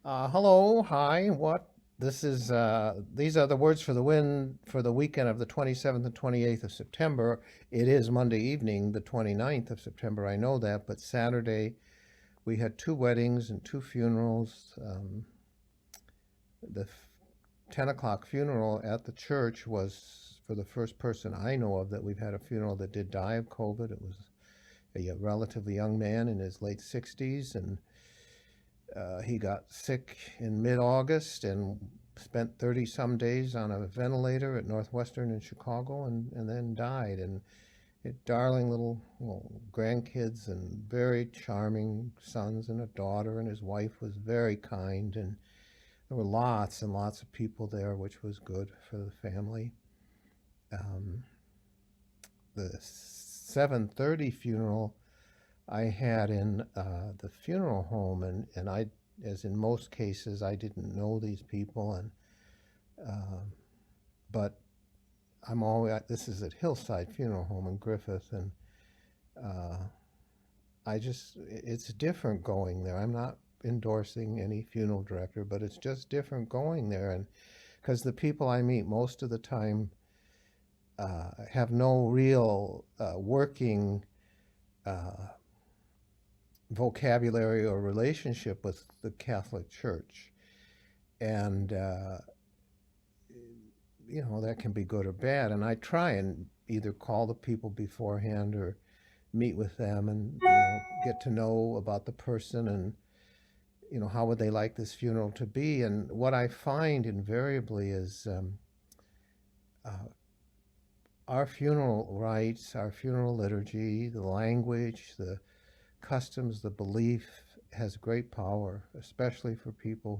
Hello, hi. What? This is these are the words for the win for the weekend of the 27th and 28th of September. It is Monday evening, the 29th of September. I know that, but Saturday we had two weddings and two funerals. The 10 o'clock funeral at the church was for the first person I know of that we've had a funeral that did die of COVID. It was a relatively young man in his late 60s, and he got sick in mid-August and spent 30 some days on a ventilator at Northwestern in Chicago and then died. And darling little grandkids and very charming sons and a daughter, and his wife was very kind. And there were lots and lots of people there, which was good for the family. Um, the 7:30 funeral I had in the funeral home, and I, as in most cases, I didn't know these people, and uh, but I'm always this is at Hillside Funeral Home in Griffith, and uh, it's different going there. I'm not endorsing any funeral director, but it's just different going there, and because the people I meet most of the time have no real working uh, vocabulary or relationship with the Catholic Church. And, that can be good or bad. And I try and either call the people beforehand or meet with them and, get to know about the person and, how would they like this funeral to be. And what I find invariably is uh, our funeral rites, our funeral liturgy, the language, the customs, the belief has great power, especially for people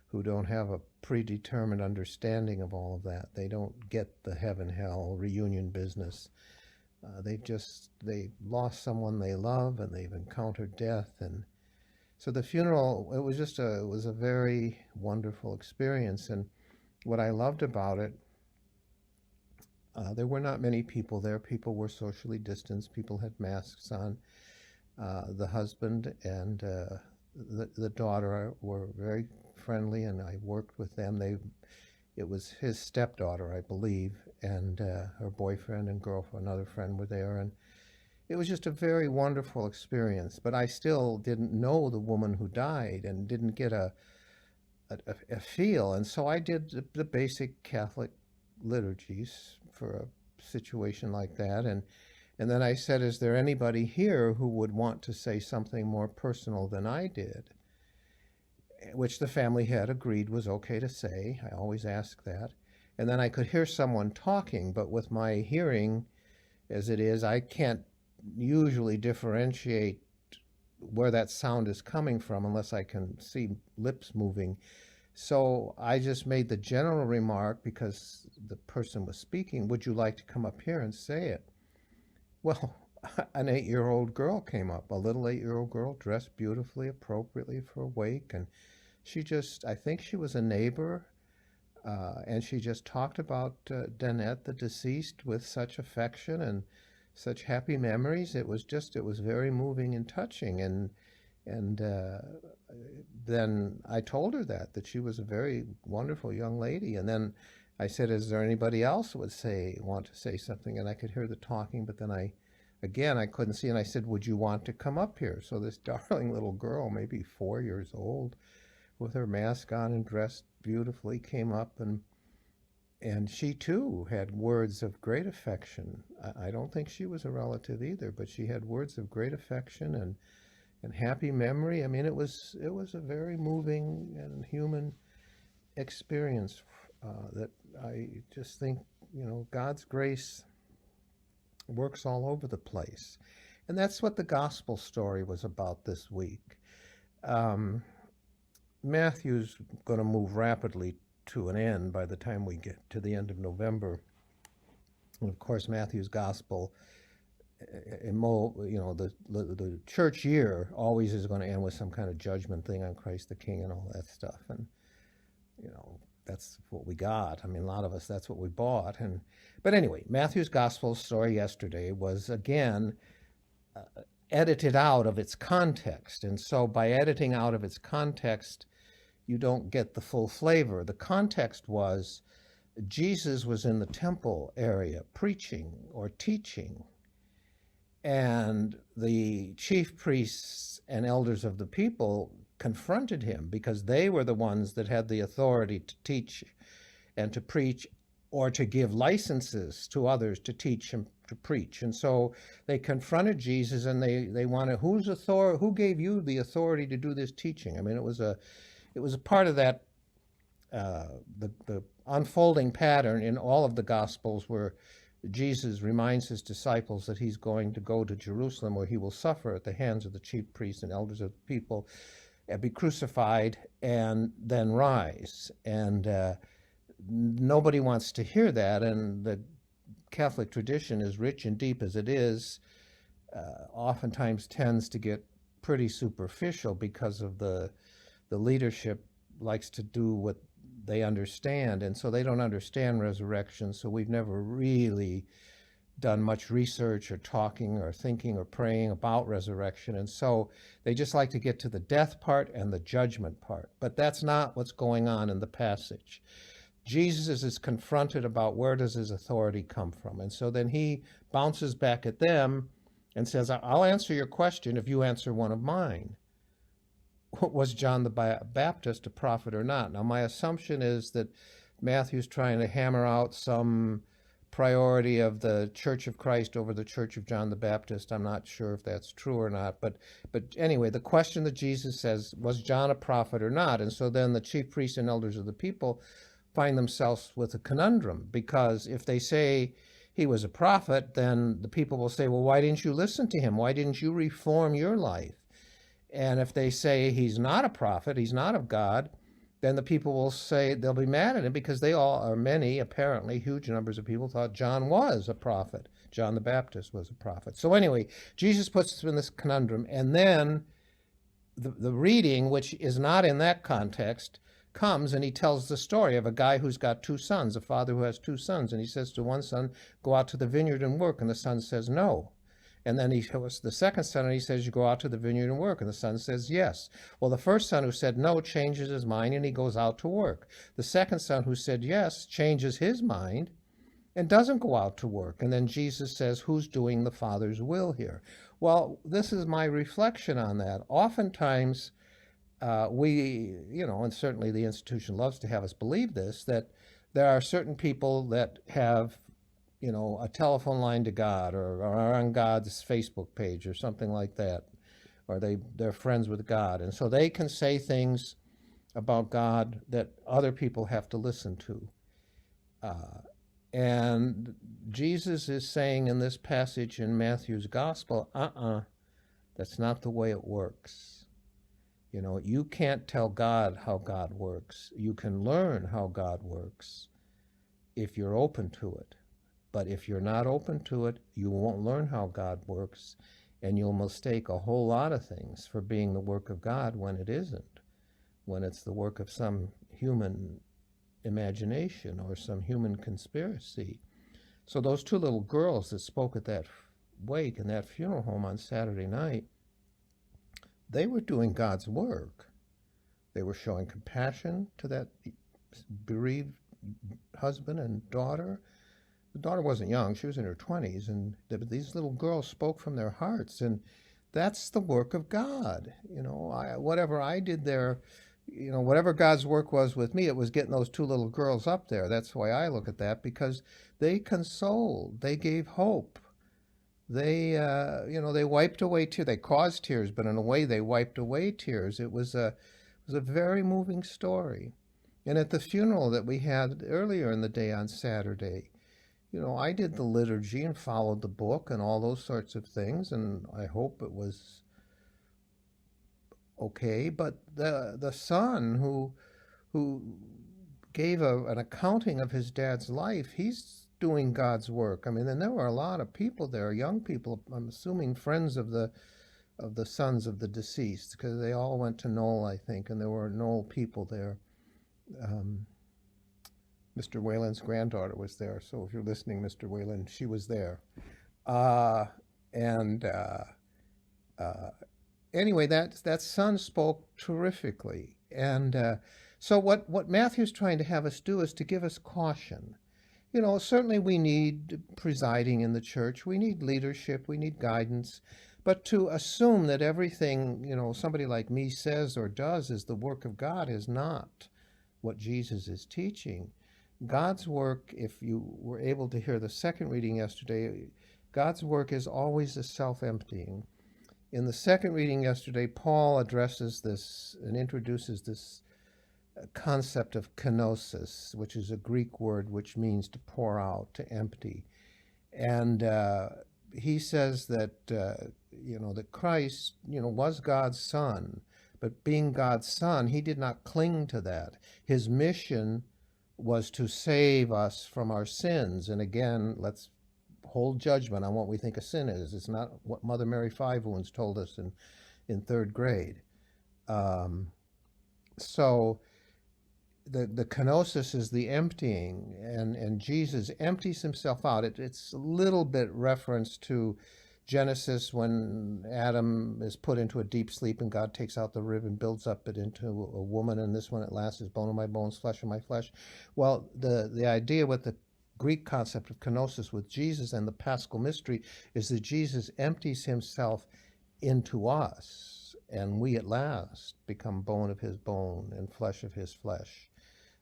who don't have a predetermined understanding of all of that. They don't get the heaven hell reunion business. They lost someone they love and they've encountered death, and so the funeral, it was a very wonderful experience. And what I loved about it, there were not many people there. People were socially distanced. People had masks on. The husband and the daughter were very friendly, and I worked with them. It was his stepdaughter, I believe, and her boyfriend and girlfriend, another friend, were there, and it was just a very wonderful experience. But I still didn't know the woman who died and didn't get a feel, and so I did the basic Catholic liturgies for a situation like that, and then I said, is there anybody here who would want to say something more personal than I did? Which the family had agreed was okay to say. I always ask that. And then I could hear someone talking, but with my hearing as it is, I can't usually differentiate where that sound is coming from unless I can see lips moving. So I just made the general remark because the person was speaking, would you like to come up here and say it? Well, an 8-year-old girl came up, a little 8-year-old girl dressed beautifully, appropriately for a wake. And I think she was a neighbor, and she just talked about Danette, the deceased, with such affection and such happy memories. It was very moving and touching. And then I told her that she was a very wonderful young lady. And then I said, is there anybody else who would want to say something? And I could hear the talking, but then I couldn't see. And I said, would you want to come up here? So this darling little girl, maybe 4 years old, with her mask on and dressed beautifully, came up, and she too had words of great affection. I don't think she was a relative either, but she had words of great affection and happy memory. I mean, it was a very moving and human experience that I just think, God's grace works all over the place. And that's what the gospel story was about this week. Um, Matthew's going to move rapidly to an end by the time we get to the end of November. And of course, Matthew's gospel, the church year always is going to end with some kind of judgment thing on Christ the King and all that stuff. And that's what we got. I mean, a lot of us, that's what we bought. But anyway, Matthew's gospel story yesterday was again edited out of its context. And so by editing out of its context, you don't get the full flavor. The context was Jesus was in the temple area preaching or teaching, and the chief priests and elders of the people confronted him because they were the ones that had the authority to teach and to preach, or to give licenses to others to teach and to preach. And so they confronted Jesus, and they wanted, who gave you the authority to do this teaching? I mean, it was a part of that the unfolding pattern in all of the Gospels where Jesus reminds his disciples that he's going to go to Jerusalem, where he will suffer at the hands of the chief priests and elders of the people, and be crucified, and then rise. And nobody wants to hear that. And the Catholic tradition, as rich and deep as it is, oftentimes tends to get pretty superficial because of the leadership likes to do what they understand, and so they don't understand resurrection. So we've never really done much research or talking or thinking or praying about resurrection, and so they just like to get to the death part and the judgment part. But that's not what's going on in the passage. Jesus is confronted about where does his authority come from, and so then he bounces back at them and says, I'll answer your question if you answer one of mine. Was John the Baptist a prophet or not? Now, my assumption is that Matthew's trying to hammer out some priority of the Church of Christ over the Church of John the Baptist. I'm not sure if that's true or not. But anyway, the question that Jesus says, was John a prophet or not? And so then the chief priests and elders of the people find themselves with a conundrum, because if they say he was a prophet, then the people will say, well, why didn't you listen to him? Why didn't you reform your life? And if they say he's not a prophet, he's not of God, then the people will say, they'll be mad at him, because they all, or many, apparently, huge numbers of people thought John was a prophet. John the Baptist was a prophet. So anyway, Jesus puts us in this conundrum. And then the reading, which is not in that context, comes and he tells the story of a guy who's got two sons, a father who has two sons. And he says to one son, go out to the vineyard and work. And the son says, no. And then he goes to the second son, and he says, you go out to the vineyard and work. And the son says, yes. Well, the first son who said no changes his mind, and he goes out to work. The second son who said yes changes his mind and doesn't go out to work. And then Jesus says, who's doing the Father's will here? Well, this is my reflection on that. Oftentimes, we, and certainly the institution loves to have us believe this, that there are certain people that have a telephone line to God, or are on God's Facebook page or something like that, or they're friends with God. And so they can say things about God that other people have to listen to. And Jesus is saying in this passage in Matthew's gospel, that's not the way it works. You can't tell God how God works. You can learn how God works if you're open to it. But if you're not open to it, you won't learn how God works, and you'll mistake a whole lot of things for being the work of God when it isn't, when it's the work of some human imagination or some human conspiracy. So those two little girls that spoke at that wake in that funeral home on Saturday night, they were doing God's work. They were showing compassion to that bereaved husband and daughter. The daughter wasn't young, she was in her 20s, and these little girls spoke from their hearts, and that's the work of God. Whatever I did there, whatever God's work was with me, it was getting those two little girls up there. That's the way I look at that, because they consoled, they gave hope. They, they wiped away tears. They caused tears, but in a way they wiped away tears. It was a very moving story. And at the funeral that we had earlier in the day on Saturday, I did the liturgy and followed the book and all those sorts of things, and I hope it was okay. But the son who gave an accounting of his dad's life, he's doing God's work. I mean, and there were a lot of people there, young people, I'm assuming friends of the sons of the deceased, because they all went to Knoll, I think, and there were Knoll people there. Mr. Whalen's granddaughter was there, so if you're listening, Mr. Whalen, she was there. Anyway, that son spoke terrifically, And so what Matthew's trying to have us do is to give us caution. Certainly we need presiding in the church, we need leadership, we need guidance, but to assume that everything, somebody like me says or does is the work of God is not what Jesus is teaching. God's work, if you were able to hear the second reading yesterday, God's work is always a self-emptying. In the second reading yesterday, Paul addresses this and introduces this concept of kenosis, which is a Greek word which means to pour out, to empty. And he says that, that Christ, was God's son, but being God's son, he did not cling to that. His mission was to save us from our sins. And again, let's hold judgment on what we think a sin is. It's not what Mother Mary Five Wounds told us in third grade. So the kenosis is the emptying, and Jesus empties himself out. It's a little bit reference to Genesis when Adam is put into a deep sleep and God takes out the rib and builds up it into a woman, and this one at last is bone of my bones, flesh of my flesh. Well, the idea with the Greek concept of kenosis with Jesus and the Paschal mystery is that Jesus empties himself into us, and we at last become bone of his bone and flesh of his flesh.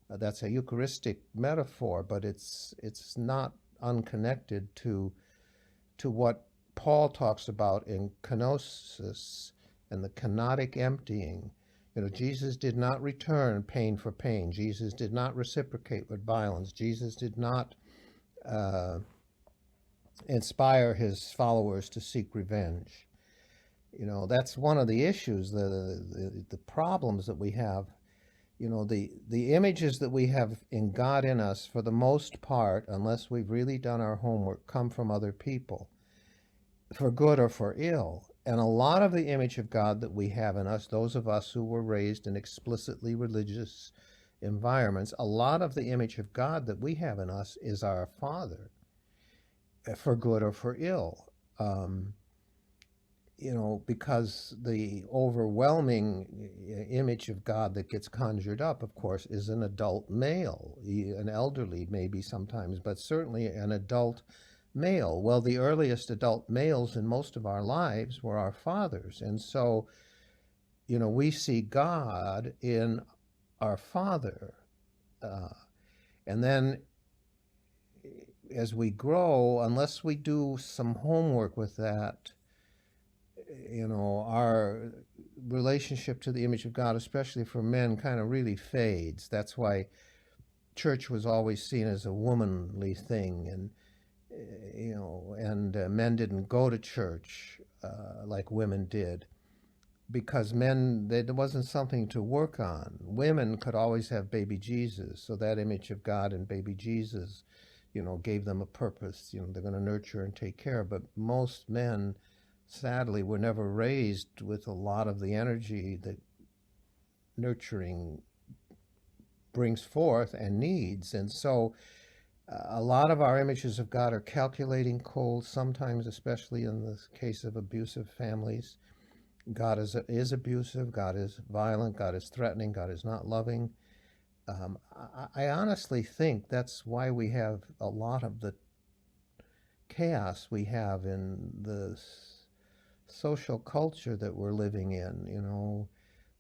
That's a Eucharistic metaphor, but it's not unconnected to what Paul talks about in kenosis and the kenotic emptying. Jesus did not return pain for pain. Jesus did not reciprocate with violence. Jesus did not inspire his followers to seek revenge. That's one of the issues, the problems that we have. The images that we have in God in us, for the most part, unless we've really done our homework, come from other people, for good or for ill. And a lot of the image of God that we have in us, those of us who were raised in explicitly religious environments, a lot of the image of God that we have in us is our Father, for good or for ill. Because the overwhelming image of God that gets conjured up, of course, is an adult male, an elderly maybe sometimes, but certainly an adult male. Well, the earliest adult males in most of our lives were our fathers. And so, we see God in our Father. And then as we grow, unless we do some homework with that, our relationship to the image of God, especially for men, kind of really fades. That's why church was always seen as a womanly thing, and men didn't go to church like women did, because there wasn't something to work on. Women could always have baby Jesus, so that image of God and baby Jesus, gave them a purpose. They're going to nurture and take care. But most men, sadly, were never raised with a lot of the energy that nurturing brings forth and needs. And so a lot of our images of God are calculating, cold, sometimes, especially in the case of abusive families. God is abusive, God is violent, God is threatening, God is not loving. I honestly think that's why we have a lot of the chaos we have in the social culture that we're living in.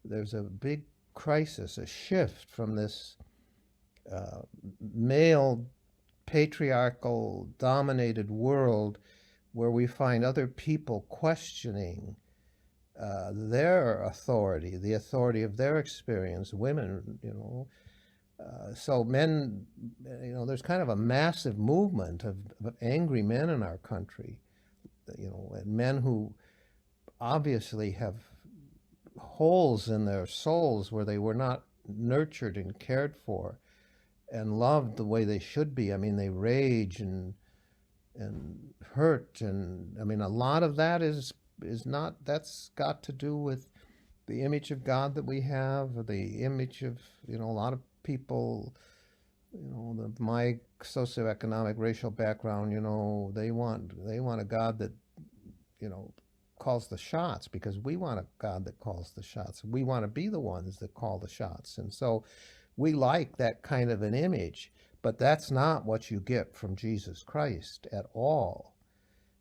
There's a big crisis, a shift from this male patriarchal dominated world where we find other people questioning their authority, the authority of their experience, women, so men, there's kind of a massive movement of angry men in our country, and men who obviously have holes in their souls where they were not nurtured and cared for and loved the way they should be. I mean, they rage and hurt, and I mean, a lot of that is not, that's got to do with the image of God that we have, the image of, a lot of people, my socioeconomic racial background, they want a God that, calls the shots, because we want a God that calls the shots. We want to be the ones that call the shots. And so we like that kind of an image, but that's not what you get from Jesus Christ at all.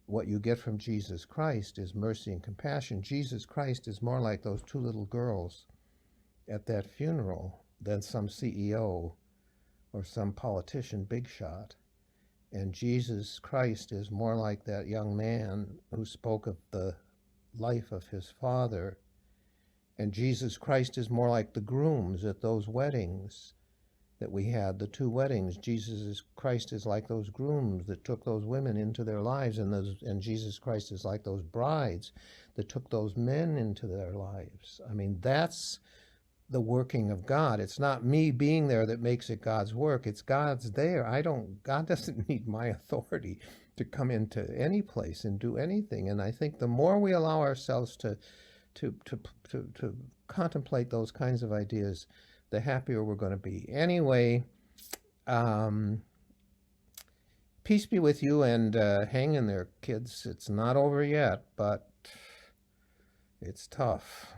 What you get from Jesus Christ is mercy and compassion. Jesus Christ is more like those two little girls at that funeral than some CEO or some politician big shot. And Jesus Christ is more like that young man who spoke of the life of his father. And Jesus Christ is more like the grooms at those weddings that we had, the two weddings. Jesus Christ is like those grooms that took those women into their lives, and Jesus Christ is like those brides that took those men into their lives. I mean, that's the working of God. It's not me being there that makes it God's work. It's God's there. God doesn't need my authority to come into any place and do anything. And I think the more we allow ourselves to contemplate those kinds of ideas, the happier we're going to be. Anyway, peace be with you, and hang in there, kids. It's not over yet, but it's tough.